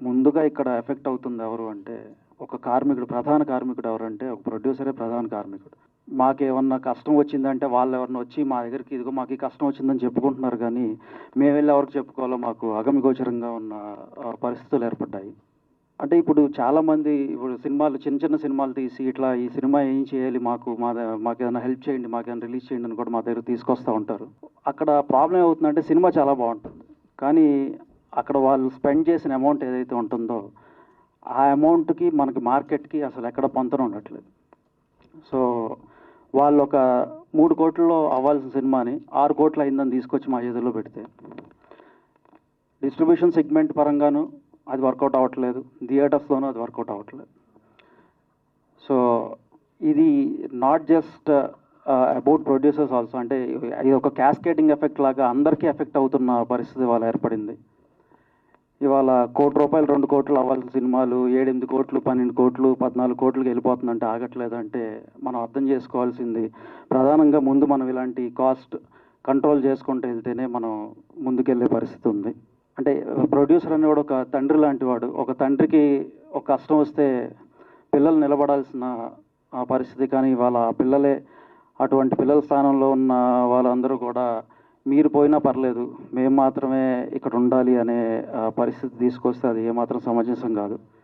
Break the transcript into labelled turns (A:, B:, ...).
A: ముందుగా ఇక్కడ ఎఫెక్ట్ అవుతుంది ఎవరు అంటే, ఒక కార్మికుడు, ప్రధాన కార్మికుడు ఎవరంటే, ఒక ప్రొడ్యూసరే ప్రధాన కార్మికుడు. మాకేమన్నా కష్టం వచ్చిందంటే వాళ్ళెవరన్నా వచ్చి మా దగ్గరికి ఇదిగో మాకీ కష్టం వచ్చిందని చెప్పుకుంటున్నారు గానీ, మేమెళ్లి ఎవరికి చెప్పుకోవాలో మాకు అగమ్యగోచరంగా ఉన్న పరిస్థితులు ఏర్పడ్డాయి. అంటే ఇప్పుడు చాలామంది ఇప్పుడు సినిమాలు చిన్న చిన్న సినిమాలు తీసి ఇట్లా ఈ సినిమా ఏం చేయాలి మాకు మాకేదైనా హెల్ప్ చేయండి, మాకేమైనా రిలీజ్ చేయండి అని కూడా మా దగ్గరికి తీసుకొస్తా ఉంటారు. అక్కడ ప్రాబ్లమ్ ఏమవుతుందంటే సినిమా చాలా బావుంటుంది. కానీ అక్కడ వాళ్ళు స్పెండ్ చేసిన అమౌంట్ ఏదైతే ఉంటుందో, ఆ అమౌంట్‌కి మనకి మార్కెట్‌కి అసలు ఎక్కడ పొంతన ఉండట్లేదు. సో, వాళ్ళొక 3,00,00,000లో అవ్వాల్సిన సినిమాని 6,00,00,000 అయిందని తీసుకొచ్చి మా చేతుల్లో పెడితే, డిస్ట్రిబ్యూషన్ సెగ్మెంట్ పరంగాను అది వర్కౌట్ అవ్వట్లేదు. థియేటర్స్‌లోనూ అది వర్కౌట్ అవ్వట్లేదు. సో, ఇది not just about producers also. అంటే ఇది ఒక క్యాస్కేడింగ్ ఎఫెక్ట్ లాగా అందరికీ ఎఫెక్ట్ అవుతున్న పరిస్థితి ఇవాళ ఏర్పడింది. ఇవాళ రూ. 1,00,00,000, 2,00,00,000 అవ్వాల్సిన సినిమాలు 7, 8,00,00,000, 12,00,00,000, 14,00,00,000కి వెళ్ళిపోతుందంటే ఆగట్లేదంటే మనం అర్థం చేసుకోవాల్సింది ప్రధానంగా ముందు మనం ఇలాంటి కాస్ట్ కంట్రోల్ చేసుకుంటూ వెళ్తేనే మనం ముందుకెళ్ళే పరిస్థితి ఉంది. అంటే ప్రొడ్యూసర్ అనేవాడు ఒక తండ్రి లాంటి వాడు. ఒక తండ్రికి ఒక కష్టం వస్తే పిల్లలు నిలబడాల్సిన పరిస్థితి. కానీ ఇవాళ ఆ పిల్లలే అటువంటి పిల్లల స్థానంలో ఉన్న వాళ్ళందరూ కూడా మీరు పోయినా పర్లేదు, మేము మాత్రమే ఇక్కడ ఉండాలి అనే పరిస్థితి తీసుకొస్తే అది ఏమాత్రం సమంజసం కాదు.